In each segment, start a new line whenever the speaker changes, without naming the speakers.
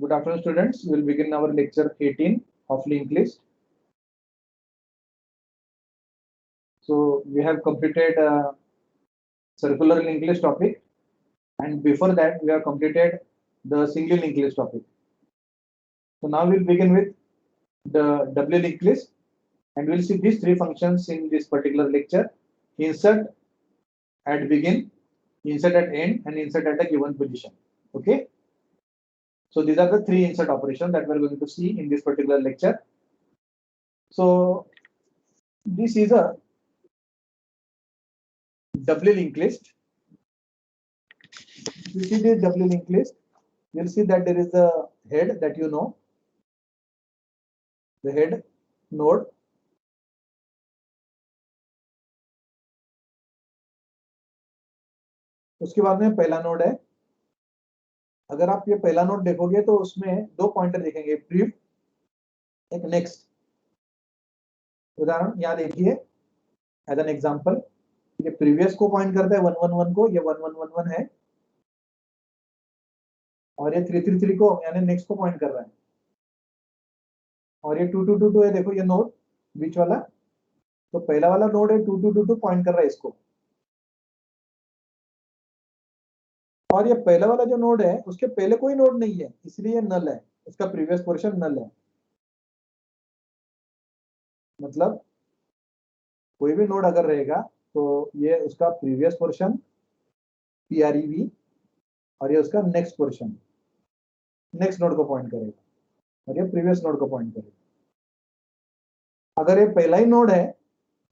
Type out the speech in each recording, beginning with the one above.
Good afternoon, students. We will begin our lecture 18 of linked list. So we have completed circular linked list topic, and before that we have completed the single linked list topic. So now we'll begin with the W linked list, and we'll see these three functions in this particular lecture: insert at begin, insert at end, and insert at a given position. Okay. So these are the three insert operations that we're going to see in this particular lecture. So this is a W linked list. If you see this W linked list, you'll see that there is a head that you know, the head node. उसके बाद में पहला node है. अगर आप ये पहला node देखोगे तो उसमें दो पॉइंटर दिखेंगे, प्रीव, एक नेक्स्ट. उदाहरण यहाँ देखिए, एज एन एग्जांपल, ये प्रीवियस को पॉइंट करता है 111 को, ये 1111 है, और ये 333 को यानी नेक्स्ट को पॉइंट कर रहा है, और ये 2222 है. देखो ये नोड बीच वाला, तो पहला वाला नोड है 2222 पॉइंट कर रहा है इसको, और ये पहला वाला जो नोड है उसके पहले कोई नोड नहीं है, इसलिए नल है, उसका प्रीवियस पोर्शन नल है. मतलब कोई भी नोड अगर रहेगा तो ये उसका प्रीवियस पोर्शन PREV, और ये उसका नेक्स्ट पोर्शन नेक्स्ट नोड को पॉइंट करेगा, और ये प्रीवियस नोड को पॉइंट करेगा. अगर ये पहला ही नोड है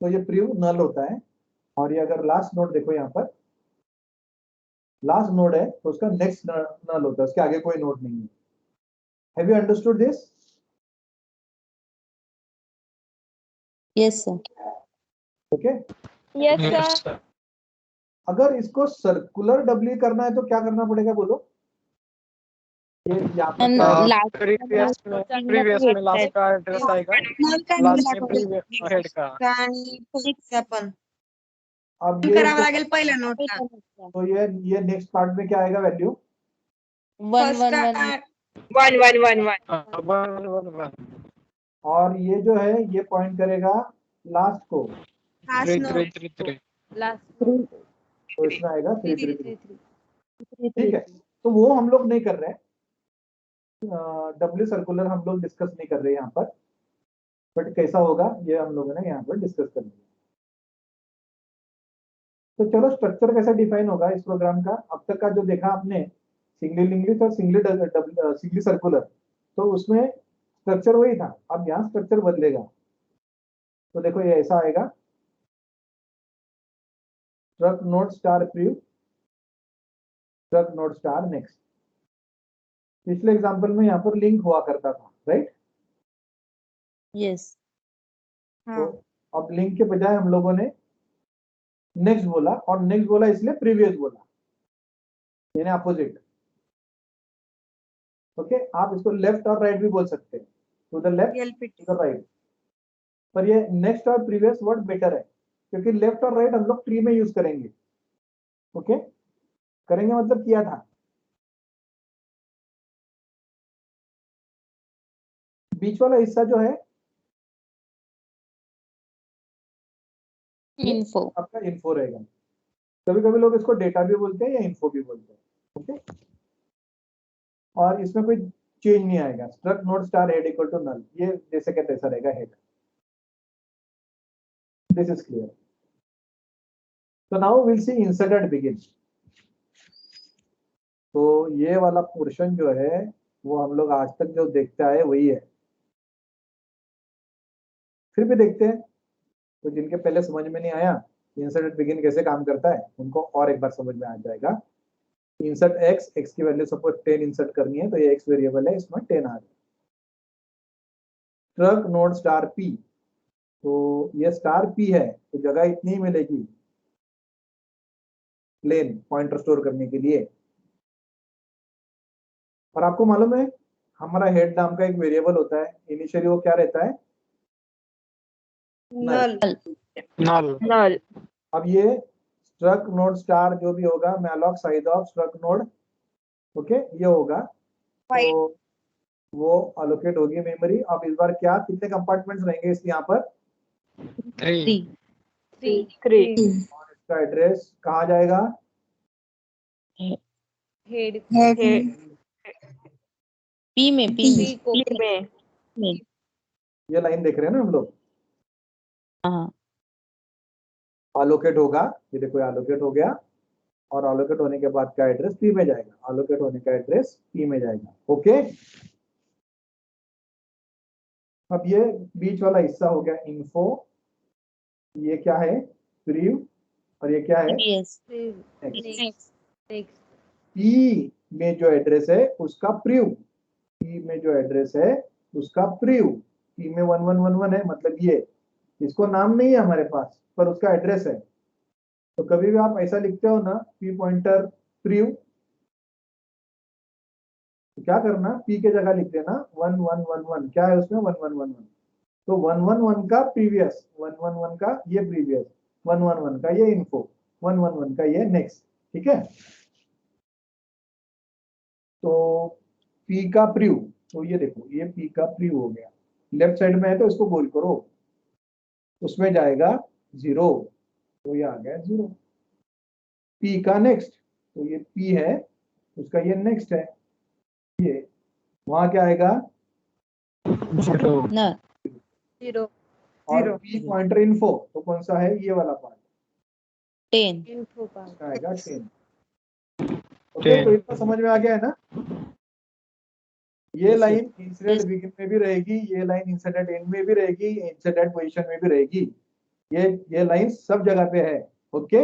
तो ये प्रीव नल होता है, और ये अगर लास्ट नोड देखो, यहाँ पर लास्ट नोड है तो उसका नेक्स्ट नल होता है, उसके आगे कोई नोड नहीं है. Have you understood this?
Yes sir.
Okay.
Yes sir.
अगर इसको सर्कुलर डब्ल्यू करना है तो क्या करना पड़ेगा, बोलो? ये
प्रीवियस में लास्ट का एड्रेस आएगा, लास्ट में प्रीवियस हेड का.
अब ये
पहिला नोट का,
तो ये नेक्स्ट पार्ट में क्या आएगा वैल्यू?
111.
111.
और ये जो है ये पॉइंट करेगा लास्ट को,
333.
तो इसमें आएगा 333. ठीक है. तो वो हम लोग नहीं कर रहे हैं, डब्ल्यू सर्कुलर हम लोग डिस्कस नहीं कर रहे यहाँ पर, बट कैसा होगा ये हम लोगों ने यहाँ पर डिस्कस कर लिया. तो चलो, स्ट्रक्चर कैसा डिफाइन होगा इस प्रोग्राम का? अब तक का जो देखा आपने सिंगली लिंग्विस्ट और सिंगली सर्कुलर, तो उसमें स्ट्रक्चर वही था. अब यहाँ स्ट्रक्चर बदलेगा. तो देखो ये ऐसा आएगा, struct node star prev, struct node star next. पिछले एग्जांपल में यहाँ पर लिंक हुआ करता था, राइट?
यस.
तो अब लिंक के बजाय हम लोगों ने नेक्स्ट बोला, और नेक्स्ट बोला इसलिए प्रीवियस बोला, यानी अपोजिट. ओके. आप इसको लेफ्ट और राइट भी बोल सकते हैं, to the left to the right, पर ये नेक्स्ट और प्रीवियस वर्ड बेटर है, क्योंकि लेफ्ट और राइट हम लोग ट्री में यूज करेंगे. ओके. करेंगे मतलब किया था. बीच वाला हिस्सा जो है
इन्फो,
आपका इन्फो रहेगा. कभी कभी लोग इसको डेटा भी बोलते हैं या इन्फो भी बोलते हैं. ओके. और इसमें कोई चेंज नहीं आएगा. Struct node star head equal to null, ये जैसे क्या तैसा रहेगा हेड. This is clear. तो now will see insert at begin. तो ये वाला पोर्शन जो है वो हम लोग आज तक जो देखते आए वही है, फिर भी देखते हैं. तो जिनके पहले समझ में नहीं आया इंसर्ट एट बिगिन कैसे काम करता है, उनको और एक बार समझ में आ जाएगा. इंसर्ट x की वैल्यू सपोज 10 इंसर्ट करनी है, तो ये x वेरिएबल है, इसमें 10 आ गया. ट्रक नोड स्टार p, तो ये स्टार p है, तो जगह इतनी ही मिलेगी प्लेन पॉइंटर स्टोर करने के लिए. और आपको मालूम है हमारा हेड नाम का एक वेरिएबल होता है, इनिशियली वो क्या रहता है?
नल.
अब ये स्ट्रक नोड स्टार जो भी होगा malloc size of struct node, okay, ये होगा. तो वो अलोकेट होगी मेमोरी। अब इस बार क्या कितने कंपार्टमेंट्स रहेंगे इसके यहाँ पर,
3
3
और इसका एड्रेस कहाँ जाएगा,
हेड
पी में
ये लाइन देख रहे हैं ना हम लोग,
हाँ
अलोकेट होगा, ये देखो अलोकेट हो गया, और अलोकेट होने के बाद का एड्रेस पी में जाएगा, अलोकेट होने का एड्रेस पी में जाएगा। ओके, अब ये बीच वाला हिस्सा हो गया इन्फो, ये क्या है प्रीव्यू, और ये क्या है
यस
नेक्स्ट। पी में जो एड्रेस है उसका प्रीव्यू, पी में जो एड्रेस है उसका प्रीव्यू, पी में 1111 है, मतलब ये, इसको नाम नहीं है हमारे पास पर उसका एड्रेस है। तो कभी भी आप ऐसा लिखते हो ना पी पॉइंटर प्रीव्यू, तो क्या करना, पी के जगह लिख देना 1111, क्या है उसमें 1111, तो 111 का प्रीवियस, 111 का ये प्रीवियस, 111 का ये इन्फो, 111 का ये नेक्स्ट। ठीक है, तो पी का प्रीव्यू, तो ये देखो ये पी का प्रीव्यू हो गया, लेफ्ट साइड में है तो इसको गोल करो, उसमें जाएगा 0, तो ये आ गया 0। पी का नेक्स्ट, तो ये पी है उसका ये नेक्स्ट है, ये वहां क्या आएगा
0
ना
और पी पॉइंटर इन्फो, तो कौन सा है ये वाला पार्ट,
10
इसका आएगा 10। ओके, तो इतना समझ में आ गया है ना। ये लाइन इंसिडेंट बिगिन में भी रहेगी, ये लाइन इंसिडेंट एंड में भी रहेगी, इंसिडेंट पोजीशन में भी रहेगी, ये लाइन सब जगह पे है। ओके,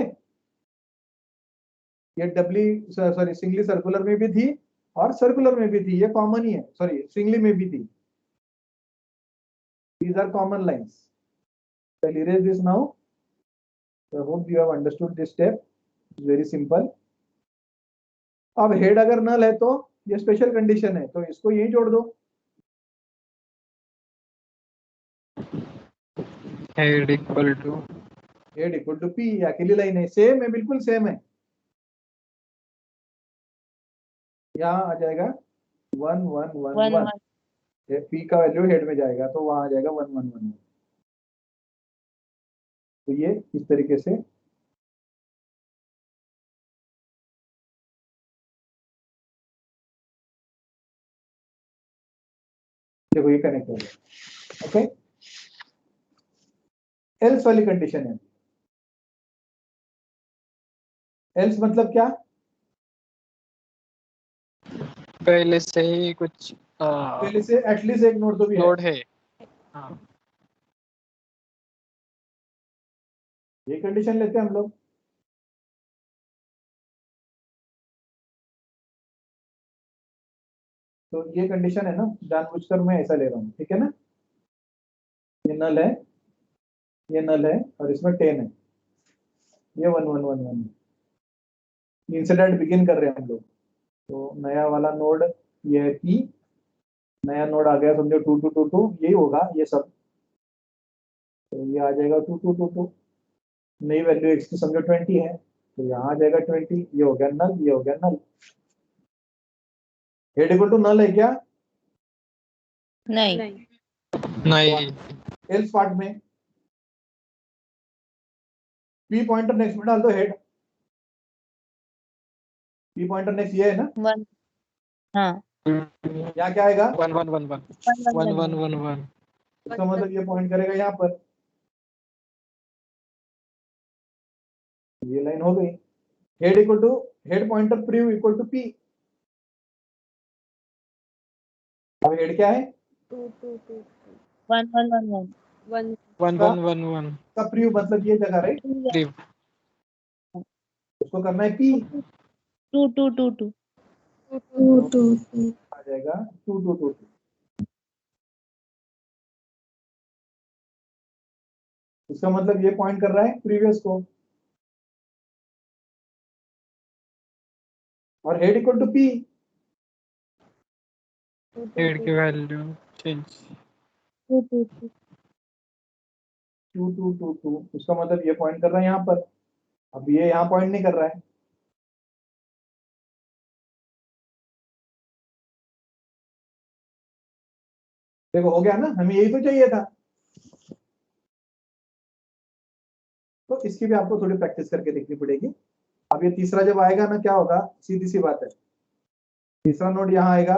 ये डबली सॉरी सिंगली सर्कुलर में भी थी और सर्कुलर में भी थी, ये कॉमन ही है, सॉरी सिंगली में भी थी। These are common lines. I'll erase this now. So I hope you have understood this step. It's very simple. अब हेड अगर नल है तो ये स्पेशल कंडीशन है, तो इसको यही जोड़ दो।
Head equal to
head equal to P, अकेली लाइन है, सेम है, बिल्कुल सेम है। यहाँ आ जाएगा 1111, पी का वैल्यू हेड में जाएगा तो वहां आ जाएगा 1111। तो ये इस तरीके से देखो ये कनेक्ट हो गया। ओके, एल्स वाली कंडीशन है, एल्स मतलब क्या,
पहले से ही कुछ
पहले से एटलीस्ट एक नोड तो भी है।
लोड है। हाँ,
ये कंडीशन लेते हैं हम लोग। तो ये कंडीशन है ना, जानबूझकर मैं ऐसा ले रहा हूँ, ठीक है ना, ये नल है, ये नल है, और इसमें 10 है, ये 1111 इंसिडेंट बिगिन कर रहे हैं हम लोग। तो नया वाला नोड ये है पी, नया नोड आ गया समझो 2222, यही होगा ये सब, तो ये आ जाएगा 2222, नई वैल्यू एक्स की समझो 20 है, तो यहाँ आ जाएगा 20, ये हो गया नल, ये हो गया नल। हेड इक्वल टू नल है क्या,
नहीं
नहीं
एल्स पार्ट में पी पॉइंटर नेक्स्ट में डाल दो हेड, पी पॉइंटर नेक्स्ट ये है ना,
1 हाँ
यहाँ क्या आएगा,
1111 1111
इसका मतलब ये पॉइंट करेगा यहाँ पर, ये लाइन हो गई। Head equal to head pointer preview equal to P, अब हेड क्या है
1111
1111
का प्रीव्यू, मतलब ये जगह राइट, उसको करना है पी,
2222
आ जाएगा 2222। इसका मतलब ये पॉइंट कर रहा है प्रीवियस को, और head equal to P,
head की वैल्यू चेंज
2222, उसका मतलब ये पॉइंट कर रहा है यहाँ पर, अब ये यहाँ पॉइंट नहीं कर रहा है, देखो हो गया ना, हमें यही तो चाहिए था। तो इसकी भी आपको थोड़ी प्रैक्टिस करके देखनी पड़ेगी। अब ये तीसरा जब आएगा ना, क्या होगा, सीधी सी बात है, तीसरा नोड यहाँ आएगा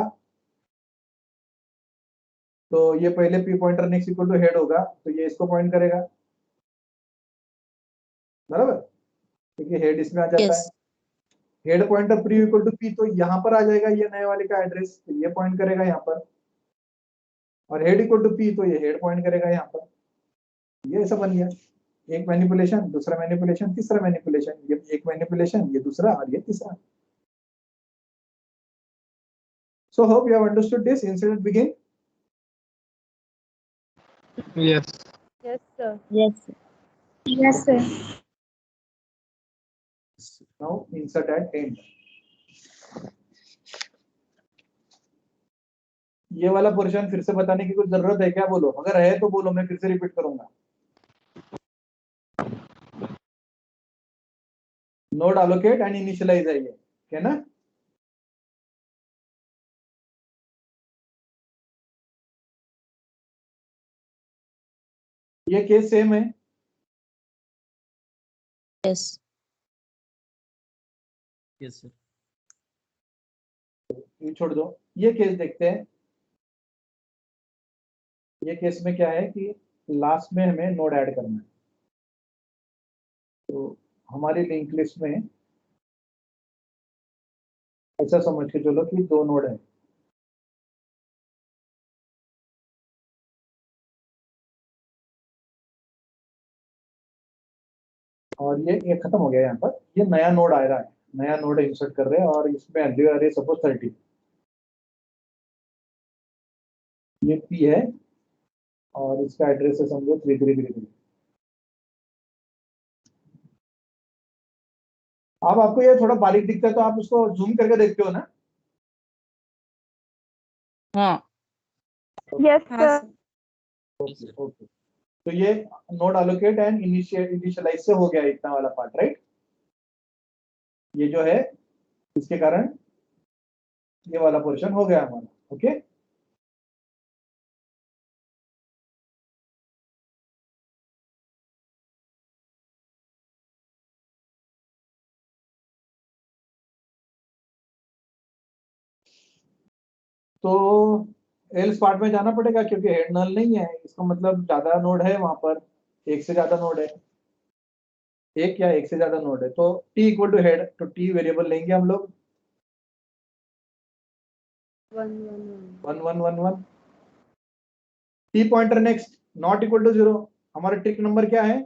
तो ये पहले P pointer next equal to head होगा, तो ये इसको पॉइंट करेगा, बराबर, क्योंकि हेड इसमें आ जाता
Yes.
है। Head pointer pre equal to P, तो यहाँ पर आ जाएगा ये नए वाले का एड्रेस, तो ये पॉइंट करेगा यहाँ पर, और हेड इक्वल टू पी, तो ये हेड पॉइंट करेगा यहाँ पर। ये ऐसा बन गया, एक मैनिपुलेशन, दूसरा मैनिपुलेशन, तीसरा मैनिपुलेशन, ये एक मैनिपुलेशन, ये दूसरा, और ये तीसरा। So hope you have understood this. Incident begin.
Yes.
Yes, sir. Yes, sir.
Yes, sir.
Now insert at end. ये वाला पोर्शन फिर से बताने की कुछ जरूरत है क्या? बोलो, अगर है तो बोलो, मैं फिर से रिपीट करूंगा। नोड allocate एंड इनिशियलाइज है ये, है ना? ये केस सेम है।
Yes.
Yes sir.
ये छोड़ दो, ये केस देखते हैं। ये केस में क्या है कि लास्ट में हमें नोड ऐड करना है, तो हमारी लिंक लिस्ट में ऐसा समझ के चलो कि दो नोड है, और ये खत्म हो गया। यहाँ पर ये नया नोड आ रहा है, नया नोड इंसर्ट कर रहे हैं, और इसमें वैल्यू आ रही है सपोज 30। ये पी है और इसका एड्रेस है समझो 3333। अब आपको ये थोड़ा बारीक दिखता है तो आप उसको जूम करके देखते हो ना?
हाँ.
Yes, sir.
Okay okay. तो ये नोड allocate एंड इनिशियलाइज से हो गया इतना वाला पार्ट, राइट? ये जो है इसके कारण ये वाला पोर्शन हो गया हमारा, ओके। तो एल्स पार्ट में जाना पड़ेगा क्योंकि हेड नल नहीं है, इसका मतलब ज्यादा नोड है वहां पर, एक से ज्यादा नोड है, एक या एक से ज्यादा नोड है। तो टी इक्वल टू हेड, तो टी वेरिएबल लेंगे हम लोग
1, 1, 1.
1 1 1 1। T pointer next not equal to 0। हमारा ट्रिक नंबर क्या है?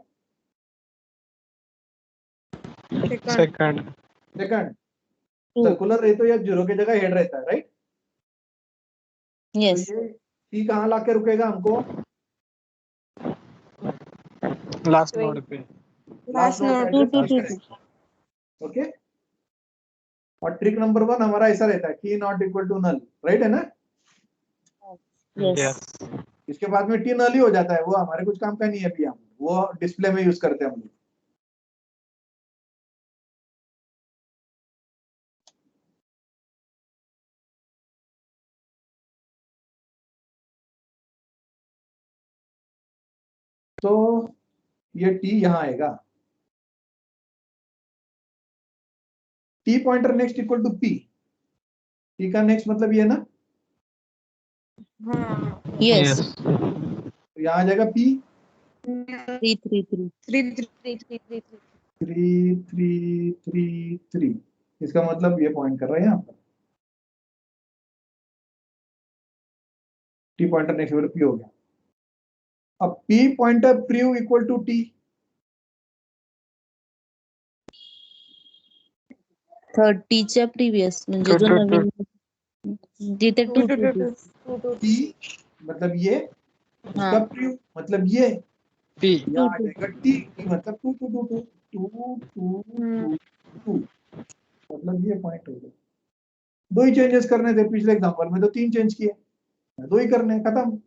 Second.
सेकंड।
Two.
सर्कुलर रहे तो या 0 की जगह हेड रहता है, राइट?
Yes.
तो ये टी कहाँ लाके रुकेगा हमको?
Last node पे.
Last node
2, 2, 2, 2.
ओके। और ट्रिक नंबर 1 हमारा ऐसा रहता है की not equal to null, right है ना?
Yes.
इसके बाद में टी नल ही हो जाता है, वो हमारे कुछ काम का नहीं है अभी, हम वो डिस्प्ले में यूज करते हैं हम लोग। तो ये टी यहाँ आएगा, T pointer next equal to P. T का नेक्स्ट मतलब ये ना,
Yes.
तो यहाँ आ जाएगा पी
3, 3, 3. 3, 3, 3, 3, 3.
3 3 3 3। इसका मतलब ये पॉइंट कर रहा है यहाँ पर, T pointer next equal to P हो गया। अब P pointer prev equal to T,
30 च्या प्रीवियस म्हणजे जो नवीन जिथे 2, 2, 2.
टी मतलब ये, इसका
हाँ.
प्रीव मतलब ये,
T.
यहाँ आ जाएगा टी, टी मतलब 2 2 2 2 2 2 2, मतलब ये पॉइंट हो गया। दो ही चेंजेस करने थे, पिछले एग्जांपल में तो 3 चेंज किए, दो ही करने, खत्म।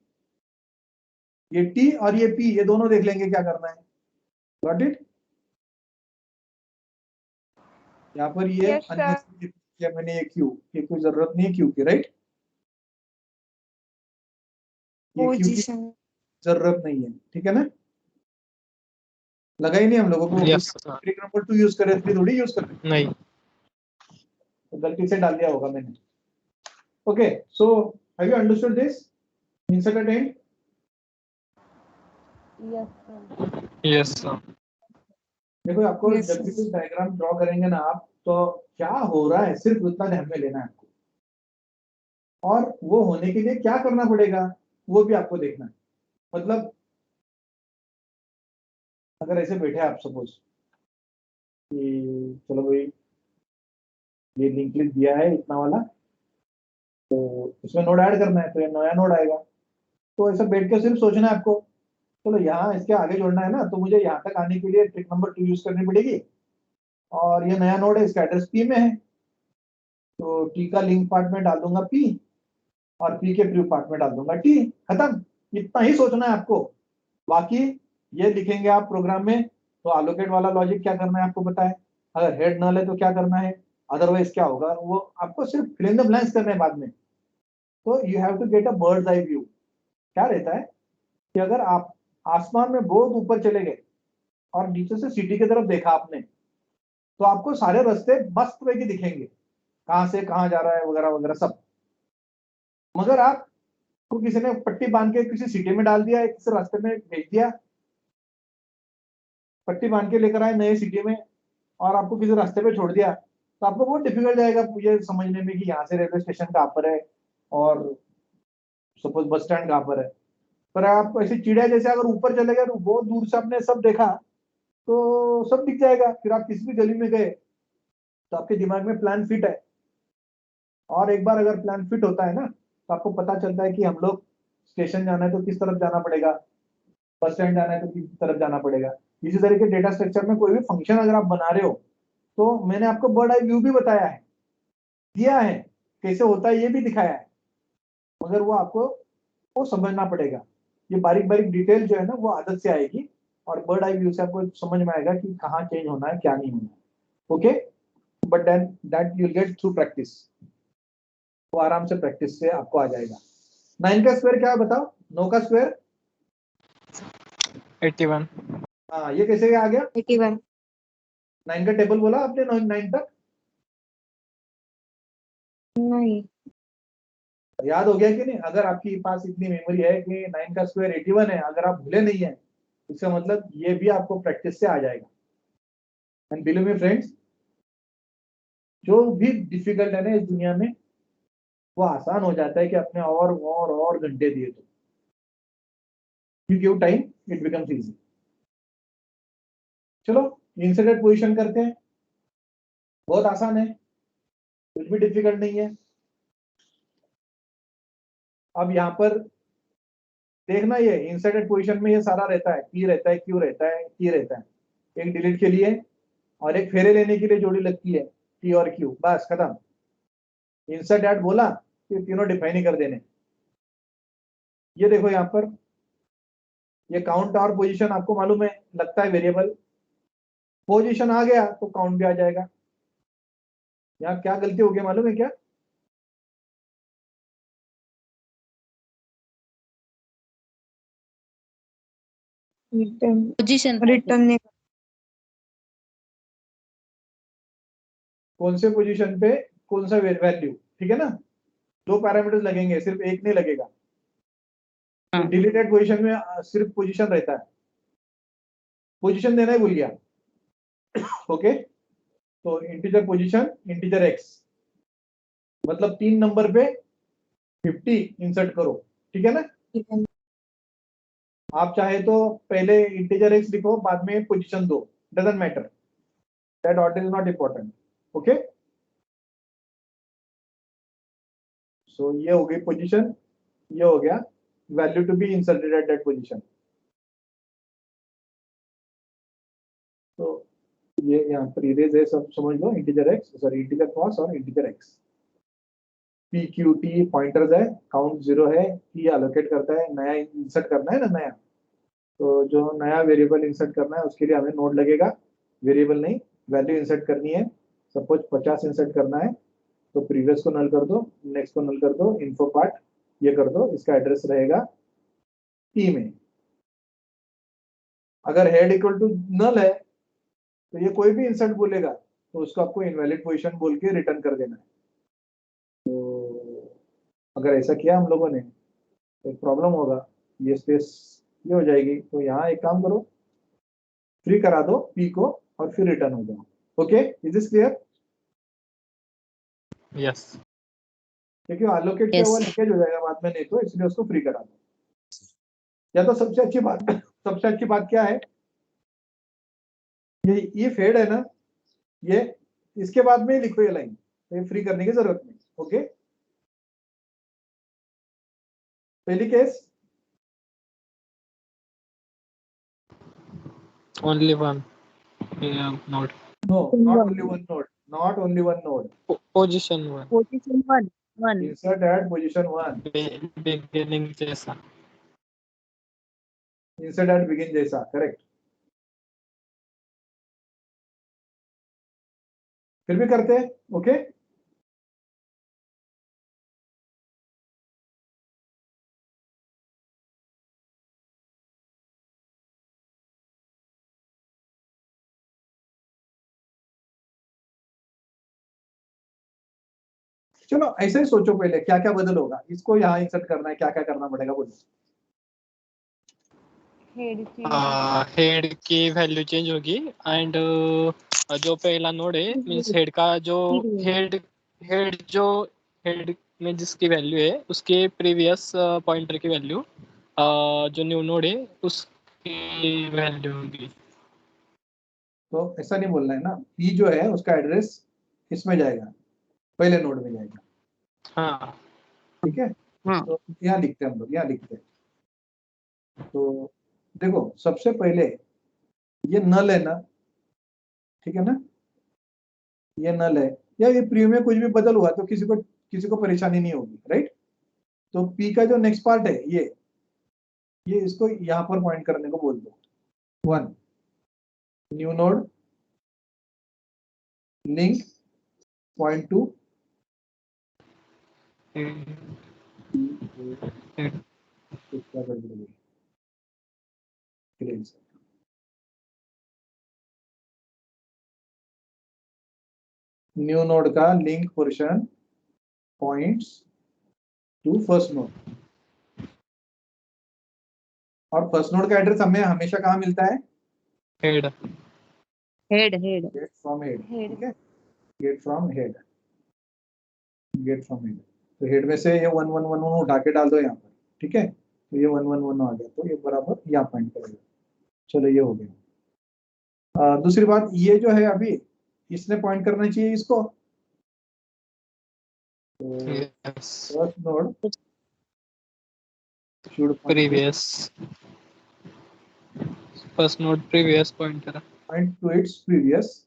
ये टी और ये पी, ये दोनों देख लेंगे क्या करना है। Got it? यहाँ पर ये
Yes, sir.
किया मैंने, ये क्यू, ये कोई जरूरत नहीं है क्यू की, राइट? ये क्यू की जरूरत नहीं है, ठीक है ना। लगा ही नहीं हम लोगों को।
Yes sir.
Trick number 2 use करें, 3 थोड़ी यूज करें,
नहीं।
तो गलती से डाल दिया होगा मैंने। Okay, so have you understood this insert at end?
Yes sir.
देखो आपको जब भी कोई डायग्राम ड्रॉ करेंगे ना आप, तो क्या हो रहा है सिर्फ उतना ध्यान में लेना है आपको, और वो होने के लिए क्या करना पड़ेगा वो भी आपको देखना है। मतलब अगर ऐसे बैठे आप सपोज कि चलो भाई ये लिंक लिस्ट दिया है इतना वाला, तो इसमें नोड ऐड करना है, तो ये नया नोड आएगा। तो ऐसा बैठ के सिर्फ सोचना है आपको, चलो यहाँ इसके आगे जोड़ना है ना, तो मुझे यहाँ तक आने के लिए ट्रिक नंबर 2 यूज करनी पड़ेगी, और ये नया नोड है, इसका एड्रेस पी में है, तो टी का लिंक पार्ट में डाल दूंगा पी, और पी के प्रीव्यू पार्ट में डाल दूंगा टी। खत्म, इतना ही सोचना है आपको। बाकी ये लिखेंगे आप प्रोग्राम में, तो एलोकेट वाला लॉजिक क्या करना है आपको पता है, अगर हेड नल है तो क्या करना है, अदरवाइज क्या होगा, वो आपको सिर्फ फिल इन द ब्लैंक्स करना है बाद में। तो you have to get a bird's eye view. क्या रहता है कि अगर आप आसमान में बहुत ऊपर चले गए और नीचे से सिटी की तरफ देखा आपने, तो आपको सारे रास्ते मस्त वे के दिखेंगे, कहां से कहां जा रहा है वगैरह वगैरह सब। मगर आपको किसी ने पट्टी बांध के किसी सिटी में डाल दिया, किसी रास्ते में भेज दिया, पट्टी बांध के लेकर आए नए सिटी में, और आपको किसी रास्ते पे छोड़ दिया, तो आपको बहुत डिफिकल्ट जाएगा ये समझने में कि यहाँ से रेलवे स्टेशन कहाँ पर है और सपोज बस स्टैंड कहाँ पर है। पर आप ऐसे चिड़िया जैसे अगर ऊपर चले गए, तो बहुत दूर से आपने सब देखा, तो सब दिख जाएगा। फिर आप किसी भी गली में गए तो आपके दिमाग में प्लान फिट है, और एक बार अगर प्लान फिट होता है ना, तो आपको पता चलता है कि हम लोग स्टेशन जाना है तो किस तरफ जाना पड़ेगा, बस स्टैंड जाना है तो किस तरफ जाना पड़ेगा। इसी तरीके डेटा स्ट्रक्चर में कोई भी फंक्शन अगर आप बना रहे हो, तो मैंने आपको बर्ड आई व्यू भी बताया है, दिया है, कैसे होता है ये भी दिखाया है, मगर वो आपको वो समझना पड़ेगा। ये बारीक बारीक डिटेल जो है ना वो आदत से आएगी, और बर्ड आई व्यू से आपको समझ में आएगा कि कहाँ चेंज होना है क्या नहीं होना है। Okay, but then that you get through practice, वो आराम से प्रैक्टिस से आपको आ जाएगा। 9 का स्क्वायर क्या है बताओ, 9 का स्क्वायर
81।
हाँ, ये कैसे आ गया
81।
9 का टेबल बोला आपने 9 तक
नहीं,
याद हो गया कि नहीं? अगर आपके पास इतनी मेमोरी है कि 9 का स्क्वायर 81 है, अगर आप भूले नहीं है, इसका मतलब ये भी आपको प्रैक्टिस से आ जाएगा। एंड बिलीव मी फ्रेंड्स, जो भी डिफिकल्ट है ना इस दुनिया में, वो आसान हो जाता है कि अपने और घंटे दिए तो you give time, it becomes easy. चलो इंसर्टेड पोजीशन करते हैं, बहुत आसान है, कुछ भी डिफिकल्ट नहीं है। अब यहाँ पर देखना, ये इंसर्टेड पोजीशन में ये सारा रहता है, पी रहता है, क्यू रहता है, टी रहता है, एक डिलीट के लिए और एक फेरे लेने के लिए जोड़ी लगती है टी और क्यू, बस खत्म। इंसर्ट ऐड बोला कि तीनों डिफाइन ही कर देने। ये देखो यहाँ पर ये काउंट और पोजीशन आपको मालूम है, लगता है वेरिएबल, पोजीशन आ गया तो काउंट भी आ जाएगा। यहाँ क्या गलती हो गई मालूम है क्या?
पोजीशन
रिटर्न नहीं।
कौन से पोजीशन पे कौन सा वैल्यू, ठीक है ना, 2 पैरामीटर्स लगेंगे, सिर्फ एक नहीं लगेगा। तो डिलीटेड पोजीशन में सिर्फ पोजीशन रहता है, पोजीशन देना ही भूल गया। ओके, तो इंटीजर पोजीशन इंटीजर एक्स, मतलब 3 नंबर पे 50 इंसर्ट करो, ठीक है ना। आप चाहे तो पहले इंटीजर एक्स लिखो, बाद में पोजीशन दो, doesn't matter, that order is not important. Okay, so ये हो गई पोजीशन, ये हो गया value to be inserted at that position. तो ये यहाँ पर इरेज है, सब समझ लो, integer x, sorry integer cos और integer x. P Q T pointers है, काउंट 0 है, टी एलोकेट करता है, नया इंसर्ट करना है ना नया, तो जो नया वेरिएबल इंसर्ट करना है उसके लिए हमें नोड लगेगा, वेरिएबल नहीं, वैल्यू इंसर्ट करनी है। सपोज 50 इंसर्ट करना है, तो प्रीवियस को नल कर दो, नेक्स्ट को नल कर दो, इन्फो पार्ट ये कर दो, इसका एड्रेस रहेगा पी में। अगर हेड इक्वल टू नल है तो ये कोई भी इंसर्ट बोलेगा तो उसको आपको इनवैलिड पोजीशन बोल के रिटर्न कर देना है। तो अगर ऐसा किया हम लोगों ने तो एक प्रॉब्लम होगा, ये स्पेस ये हो जाएगी। तो यहाँ एक काम करो, फ्री करा दो पी को और फिर रिटर्न हो जाओ। Okay, is this clear?
Yes.
क्योंकि एलोकेट किया
Yes.
हुआ लीकेज हो जाएगा बाद में, नहीं तो इसलिए उसको फ्री करा दो। या तो सबसे अच्छी बात क्या है, ये फेड है ना, ये इसके बाद में ही लिखो ये लाइन, तो ये फ्री करने की जरूरत नहीं। ओके, पहली case
Only one node.
No, not only one node, not only one node.
Position one.
Position 1.
Insert at position 1,
Beginning जैसा.
इंसर्ट एट बिगिन जैसा, करेक्ट। फिर भी करते हैं। ओके, चलो ऐसे ही सोचो पहले क्या क्या बदल होगा, इसको यहाँ इंसर्ट करना है, क्या क्या करना पड़ेगा बोलो।
हेड की वैल्यू चेंज होगी एंड जो पहला नोड है मींस हेड का जो हेड में जिसकी वैल्यू है उसके प्रीवियस पॉइंटर की वैल्यू जो न्यू नोड है उसकी वैल्यू होगी।
तो ऐसा नहीं बोलना है ना, पी जो है उसका एड्रेस इसमें जाएगा, पहले नोड में जाएगा।
हाँ
ठीक है,
हाँ।
तो यहाँ लिखते हैं हम लोग, यहाँ लिखते हैं। तो देखो सबसे पहले ये नल है ना, ठीक है ना, ये नल है, या ये प्री में कुछ भी बदल हुआ तो किसी को परेशानी नहीं होगी, राइट। तो पी का जो नेक्स्ट पार्ट है ये इसको यहाँ पर पॉइंट करने को बोल दो। 1 new node link point to new node का link portion points to first node, और फर्स्ट नोड का एड्रेस हमें हमेशा कहाँ मिलता है?
हेड
गेट फ्रॉम हेड, ठीक है, get from head, get from head. तो हेड में से ये 1 1 1 1 उठा के डाल दो यहाँ पर, ठीक है। तो ये 1 1 1 आ गया, तो ये बराबर यहाँ पॉइंट करेगा। चलो ये हो गया। दूसरी बात ये जो है अभी इसने पॉइंट करना चाहिए इसको, तो first node should
previous first node previous pointer
point to its previous,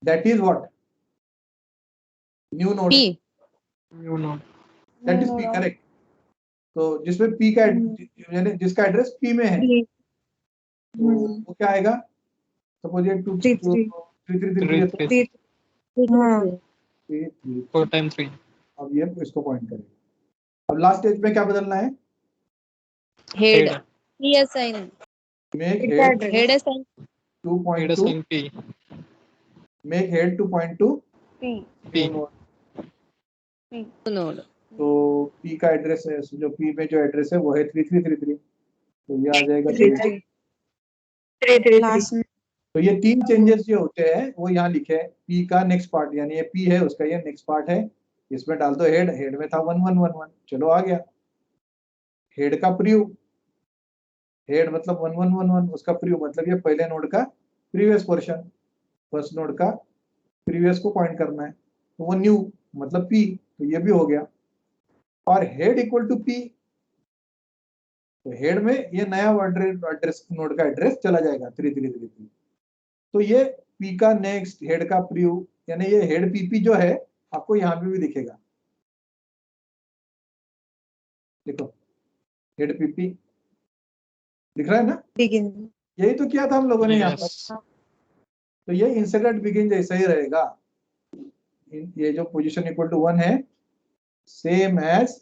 that is what new node,
P.
New node
that is p, correct। तो जिसमें p का यानी जिसका एड्रेस p में है, तो वो क्या आएगा? सपोज ये 2 3 3 3 3
4 टाइम 3।
अब ये इसको पॉइंट करेगा। अब लास्ट स्टेज में क्या बदलना है?
Head. P assign.
Make head
Head assign
2.2,
P
make head 2.2
P
node.
तो p का एड्रेस है, जो p में जो एड्रेस है वो है 3333, तो ये आ जाएगा 333। तो ये 3 चेंजेस जो होते हैं वो यहाँ लिखे हैं। p का नेक्स्ट पार्ट यानी ये p है उसका ये नेक्स्ट पार्ट है, इसमें डाल दो हेड में था 1111, चलो आ गया। हेड का प्रीव्यू, हेड मतलब 1111, उसका प्रीव्यू मतलब ये पहले नोड का प्रीवियस पोर्शन, फर्स्ट नोड का प्रीवियस को पॉइंट करना है, तो वो न्यू मतलब p, तो ये भी हो गया। और हेड इक्वल टू p, तो हेड में ये नया एड्रेस नोड का एड्रेस चला जाएगा 3333। तो ये p का नेक्स्ट हेड का प्रीव्यू यानी ये हेड pp जो है आपको यहाँ पे भी दिखेगा, देखो हेड pp दिख रहा है ना, यही तो किया था हम लोगों ने यहाँ पर। तो ये इंसर्ट बिगिन जैसा ही रहेगा, ये जो पोजीशन इक्वल टू 1 है same as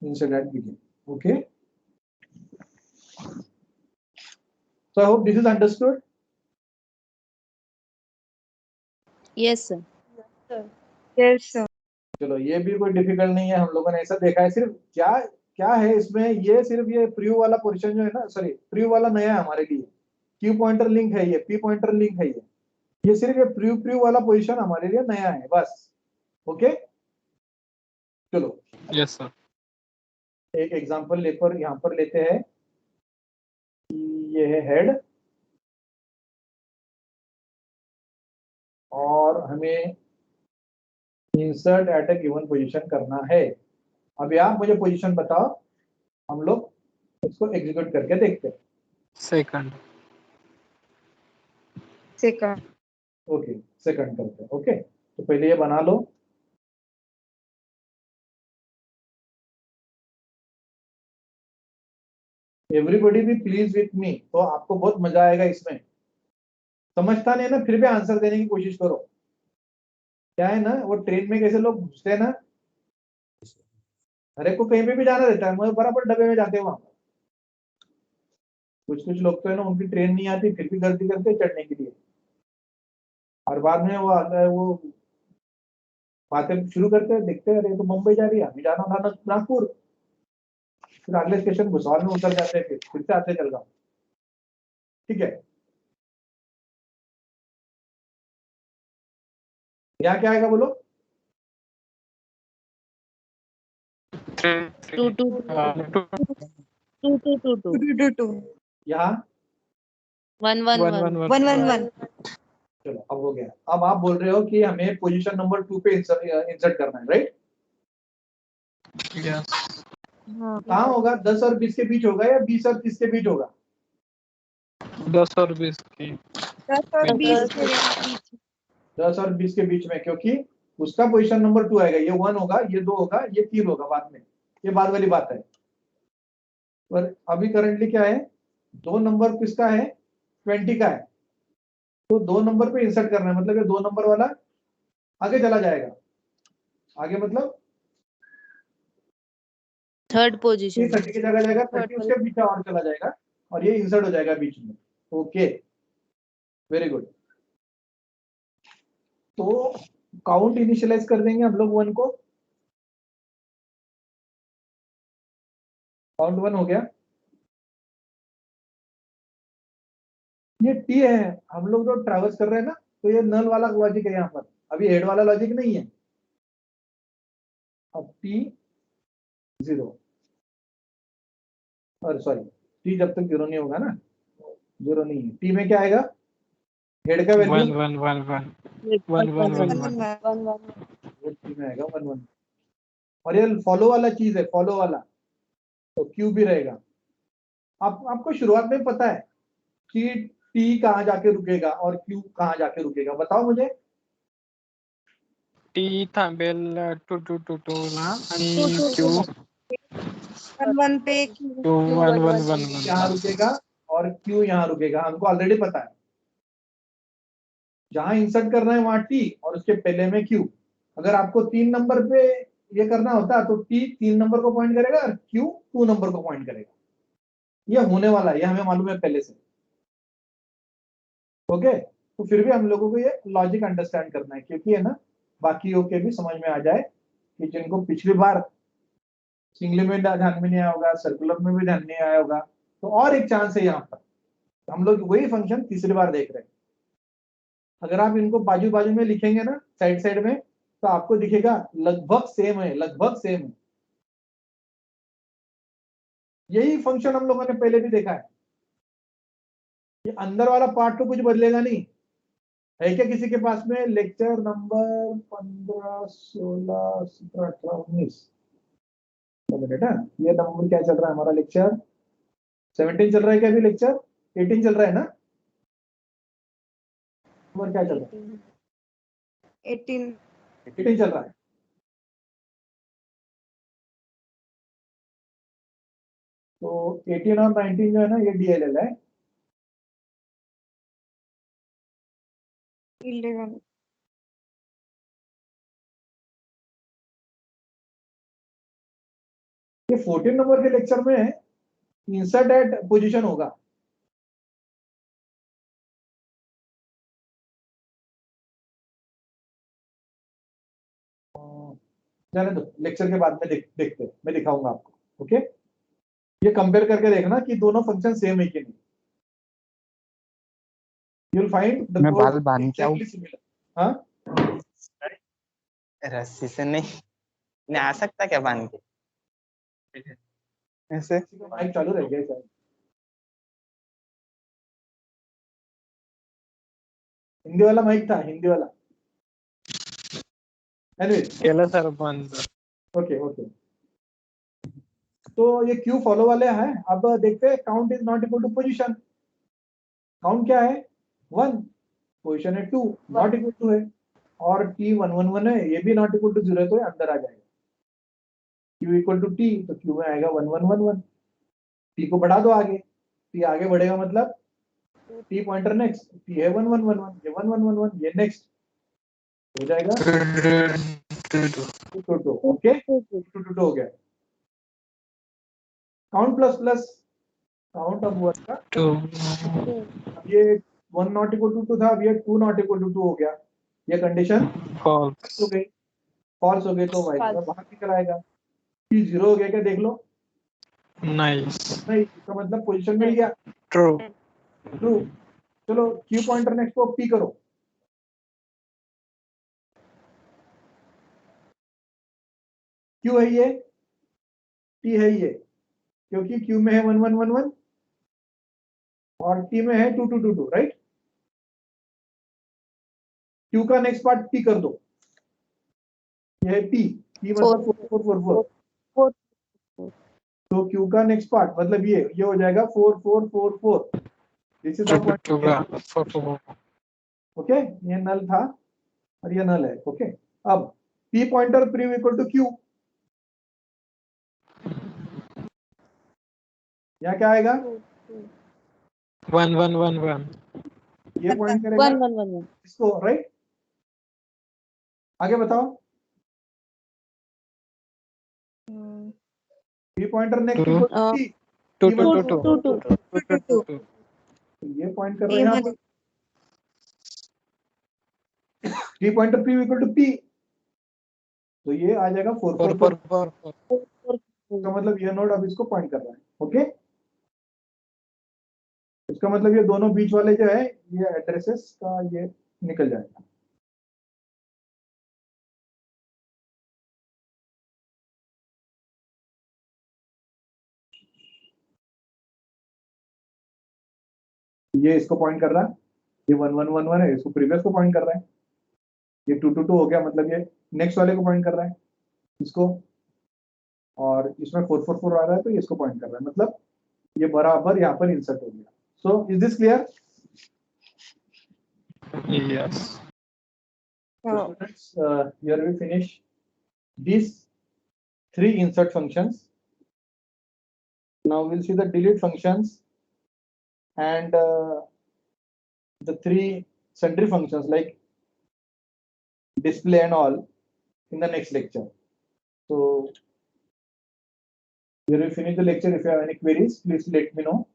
insert at begin. Okay. So I hope this is understood.
Yes, sir.
Yes, sir.
चलो ये भी कोई डिफिकल्ट नहीं है, हम लोगों ने ऐसा देखा है। सिर्फ क्या क्या है इसमें, ये सिर्फ ये प्रीव्यू वाला पोर्शन जो है ना, सॉरी प्रीव्यू वाला नया है हमारे लिए। क्यू पॉइंटर लिंक है ये, पी पॉइंटर लिंक है ये सिर्फ ये प्रीव्यू वाला पोजीशन हमारे लिए नया है बस। ओके चलो
यस सर।
एक एग्जांपल लेकर यहाँ पर लेते हैं कि ये है हेड और हमें insert at a given position करना है। अभी आप मुझे पोजीशन बताओ, हम लोग इसको एग्जीक्यूट करके देखते हैं।
सेकंड
ओके सेकंड करते हैं। ओके तो पहले ये बना लो। एवरीबॉडी भी प्लीज विथ मी, तो आपको बहुत मजा आएगा इसमें। समझता नहीं है ना, फिर भी आंसर देने की कोशिश करो। क्या है ना, वो ट्रेन में कैसे लोग घुसते हैं ना, हर एक को कहीं पे भी जाना रहता है, मगर बराबर डब्बे में जाते हैं वहां। कुछ कुछ लोग तो है ना, उनकी ट्रेन नहीं आती फिर भी गलती करते हैं चढ़ने के लिए, और बाद में वो आता है, वो बातें शुरू करते हैं, देखते हैं अरे तो मुंबई जा रही है, हमें जाना था नागपुर। फिर अगले स्टेशन भुसावल में उतर जाते हैं, फिर से आते चल रहा। ठीक है, यहाँ क्या आएगा बोलो?
2 2 2 2
यहाँ
1 1 1
1
चलो अब हो गया। अब आप बोल रहे हो कि हमें पोजीशन नंबर 2 पे इंसर्ट करना है, राइट?
यस
कहाँ होगा? 10 और 20 के बीच होगा या 20 और 30 के बीच होगा?
10 और 20 की
10 और 20 के बीच।
10 और 20 के बीच में, क्योंकि उसका पोजीशन नंबर 2 आएगा, ये 1 होगा, ये 2 होगा, ये 3 होगा बाद में। ये बाद वाली बात है। पर अभी करंटली क्या है, 2 नंबर किसका है? 20 का है। तो 2 नंबर पे इंसर्ट करना है, मतलब ये 2 नंबर वाला आगे चला जाएगा। आगे मतलब
थर्ड
ये
पोजीशन
30 की जगह जाएगा, 30 उसके पीछे और चला जाएगा और ये इंसर्ट हो जाएगा बीच में। Okay very good. तो काउंट इनिशियलाइज कर देंगे हम लोग 1 को। काउंट 1 हो गया। ये टी है, हम लोग जो ट्रैवर्स कर रहे हैं ना, तो ये नल वाला लॉजिक है यहाँ पर, अभी हेड वाला लॉजिक नहीं है। अब टी 0 और सॉरी टी जब तक 0 नहीं होगा ना, 0 नहीं है, टी में क्या आएगा? हेड का
1
वैल्यू
1 1 1 1 1 1
टी में आएगा 1 1। और ये फॉलो वाला चीज है, फॉलो वाला, तो क्यू भी रहेगा। आपको शुरुआत में पता है कि टी कहाँ जाके रुकेगा और क्यू कहाँ जाके रुकेगा, बताओ मुझे।
टी थांबेल 2 2 2 2 ला आणि क्यू
1 पे
2 1 1 1
यहाँ
1
रुकेगा और क्यू यहाँ रुकेगा, हमको ऑलरेडी पता है। जहां इंसर्ट करना है वहां टी और उसके पहले में क्यू। अगर आपको 3 नंबर पे ये करना होता तो टी 3 नंबर को पॉइंट करेगा और क्यू 2 नंबर को पॉइंट करेगा। ये होने वाला है, ये हमें मालूम है पहले से। ओके तो फिर भी हम लोगों को ये लॉजिक अंडरस्टैंड करना है, क्योंकि है ना बाकियों के भी समझ में आ जाए कि जिनको पिछली बार सिंगली में ध्यान में नहीं आया होगा, सर्कुलर में भी ध्यान नहीं आया होगा, तो और एक चांस है यहाँ पर। हम लोग वही फंक्शन तीसरी बार देख रहे हैं। अगर आप इनको बाजू बाजू में लिखेंगे ना, साइड साइड में, तो आपको दिखेगा लगभग सेम है, लगभग सेम है। यही फंक्शन हम लोगों ने पहले भी देखा है। ये अंदर वाला पार्ट तो कुछ बदलेगा नहीं है। क्या किसी के पास में लेक्चर नंबर 15 16 17 18 19 बेटा, ये नंबर क्या चल रहा है हमारा? लेक्चर 17 चल रहा है क्या? अभी लेक्चर 18 चल रहा है ना? नंबर क्या चल रहा है?
18
18 चल रहा है। तो 18 और 19 जो है ना, ये डीएलएल है।
11
ठीक ये 14 नंबर के लेक्चर में इंसर्ट एट पोजीशन होगा। जाने दो, लेक्चर के बाद में देखते हैं, मैं दिखाऊंगा आपको। ओके, ये कंपेयर करके देखना कि दोनों फंक्शन सेम है कि नहीं। You'll find the
मैं
code
बाल बांध के आऊं?
exactly similar. हाँ,
रस्सी से नहीं आ सकता क्या बांध के ऐसे?
माइक चालू रह गया शायद। हिंदी वाला माइक था, हिंदी वाला। Anyway,
केलं सर बंद.
ओके ओके, तो ये क्यू फॉलो वाले हैं। अब देखते हैं, count is not equal to position. Count क्या है? 1, पोजीशन है 2, नॉट इक्वल टू है, और टी 1 1 1 है, ये भी नॉट इक्वल टू 0 है, तो ये अंदर आ जाएगा। क्यू इक्वल टू टी, तो क्यू में आएगा 1 1 1 1। टी को बढ़ा दो आगे, टी आगे बढ़ेगा मतलब टी पॉइंटर नेक्स्ट, टी है 1 1 1 1, ये 1 1 1 1, ये नेक्स्ट हो जाएगा 2 2। ओके, 2 2 हो गया। काउंट प्लस प्लस काउंट अब हुआ था
2.
अब ये 1 नॉट इक्वल टू 2 था, अब ये 2 नॉट इक्वल टू 2 हो गया। ये कंडीशन
False.
हो गई, फॉल्स हो गई, तो वाई बाहर निकल आएगा। टी 0 हो गया क्या देख लो?
Nice.
नहीं, इसका मतलब पोजीशन मिल गया,
True.
ट्रू। चलो क्यू पॉइंटर नेक्स्ट को पी करो। क्यू है ये, टी है ये, क्योंकि क्यू में है 1 1 1 1 और टी में है 2 2 2 2, राइट? क्यू का नेक्स्ट पार्ट पी कर दो, ये है पी, पी मतलब 4 4 4 4। तो क्यू का नेक्स्ट पार्ट मतलब ये हो जाएगा 4 4 4 4। This is the point. Okay, ये नल था और ये नल है। ओके, अब P pointer pre equal to Q, यहाँ क्या आएगा?
1 1 1 1.
ये पॉइंट करेगा
1 1 1 1.
इसको, राइट? आगे बताओ, P pointer next
Two.
Equal to
2 2 2 2.
2 2 2.
ये पॉइंट कर रहे हैं यहाँ पर, P pointer P equal to P, तो ये आ जाएगा 4 4 4।
4.
इसका मतलब ये नोड अब इसको पॉइंट कर रहा है। ओके, इसका मतलब ये दोनों बीच वाले जो है ये एड्रेसेस का ये निकल जाएगा। ये इसको पॉइंट कर रहा है, ये 1 1 1 1 है, इसको प्रीवियस को पॉइंट कर रहा है। ये 2 2 2 हो गया, मतलब ये नेक्स्ट वाले को पॉइंट कर रहा है इसको, और इसमें 4 4 4 आ रहा है, तो ये इसको पॉइंट कर रहा है, मतलब ये बराबर यहाँ पर इंसर्ट हो गया। So is this clear?
Yes.
So students, here we finish these 3 insert functions. Now we'll see the delete functions and the 3 sundry functions like display and all in the next lecture. So here we finish the lecture. If you have any queries, please let me know.